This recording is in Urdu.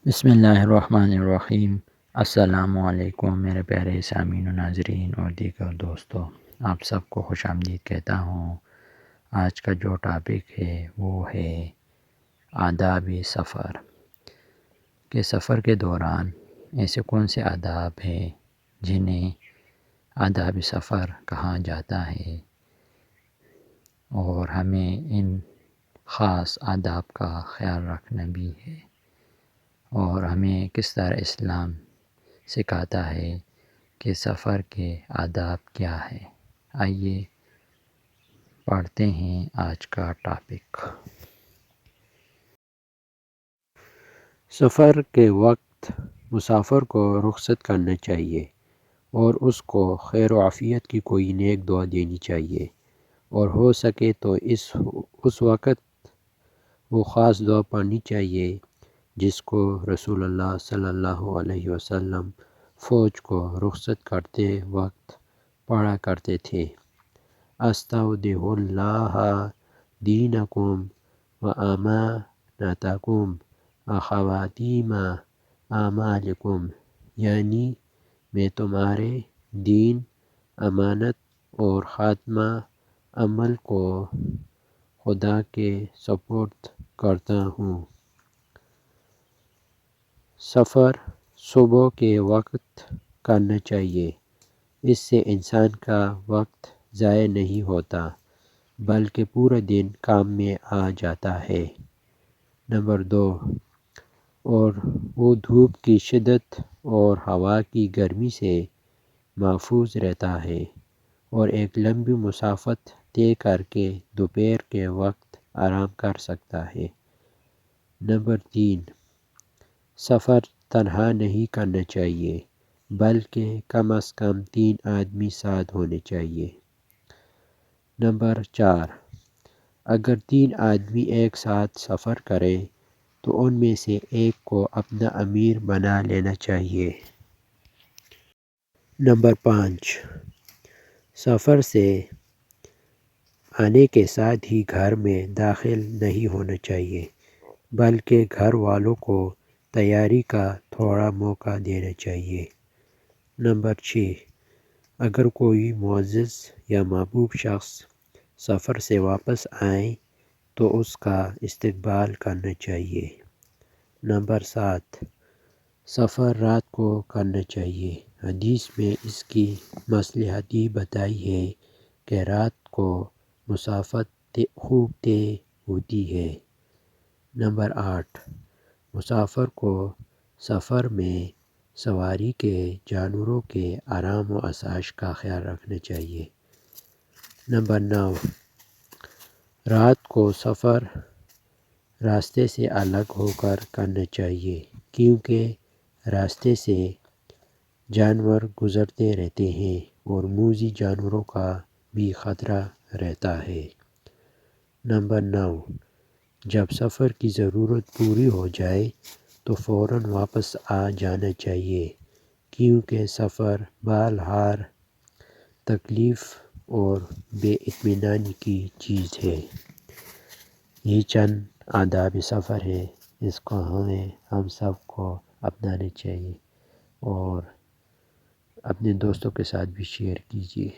بسم اللہ الرحمن الرحیم۔ السلام علیکم میرے پیارے سامعین و ناظرین اور دیگر دوستو، آپ سب کو خوش آمدید کہتا ہوں۔ آج کا جو ٹاپک ہے وہ ہے آداب سفر، کہ سفر کے دوران ایسے کون سے آداب ہیں جنہیں آداب سفر کہا جاتا ہے، اور ہمیں ان خاص آداب کا خیال رکھنا بھی ہے، اور ہمیں کس طرح اسلام سکھاتا ہے کہ سفر کے آداب کیا ہے۔ آئیے پڑھتے ہیں آج کا ٹاپک۔ سفر کے وقت مسافر کو رخصت کرنا چاہیے اور اس کو خیر و عافیت کی کوئی نیک دعا دینی چاہیے، اور ہو سکے تو اس وقت وہ خاص دعا پڑھنی چاہیے جس کو رسول اللہ صلی اللہ علیہ وسلم فوج کو رخصت کرتے وقت پڑھا کرتے تھے۔ استودع اللہ دینکم و امانتکم و خواتیم اعمالکم، یعنی میں تمہارے دین، امانت اور خاتمہ عمل کو خدا کے سپرد کرتا ہوں۔ سفر صبح کے وقت کرنا چاہیے، اس سے انسان کا وقت ضائع نہیں ہوتا بلکہ پورا دن کام میں آ جاتا ہے۔ نمبر 2، اور وہ دھوپ کی شدت اور ہوا کی گرمی سے محفوظ رہتا ہے اور ایک لمبی مسافت طے کر کے دوپہر کے وقت آرام کر سکتا ہے۔ نمبر 3، سفر تنہا نہیں کرنا چاہیے بلکہ کم از کم 3 آدمی ساتھ ہونے چاہیے۔ نمبر 4، اگر 3 آدمی ایک ساتھ سفر کریں تو ان میں سے ایک کو اپنا امیر بنا لینا چاہیے۔ نمبر 5، سفر سے آنے کے ساتھ ہی گھر میں داخل نہیں ہونا چاہیے بلکہ گھر والوں کو تیاری کا تھوڑا موقع دینا چاہیے۔ نمبر 6، اگر کوئی معزز یا محبوب شخص سفر سے واپس آئیں تو اس کا استقبال کرنا چاہیے۔ نمبر 7، سفر رات کو کرنا چاہیے۔ حدیث میں اس کی مصلحت یہ بتائی ہے کہ رات کو مسافت خوب طے ہوتی ہے۔ نمبر 8، مسافر کو سفر میں سواری کے جانوروں کے آرام و آسائش کا خیال رکھنا چاہیے۔ نمبر 9، رات کو سفر راستے سے الگ ہو کر کرنا چاہیے کیونکہ راستے سے جانور گزرتے رہتے ہیں اور موذی جانوروں کا بھی خطرہ رہتا ہے۔ نمبر 9، جب سفر کی ضرورت پوری ہو جائے تو فوراً واپس آ جانا چاہیے کیونکہ سفر بالحال تکلیف اور بے اطمینانی کی چیز ہے۔ یہ چند آداب سفر ہے، اس کو ہم سب کو اپنانا چاہیے اور اپنے دوستوں کے ساتھ بھی شیئر کیجیے۔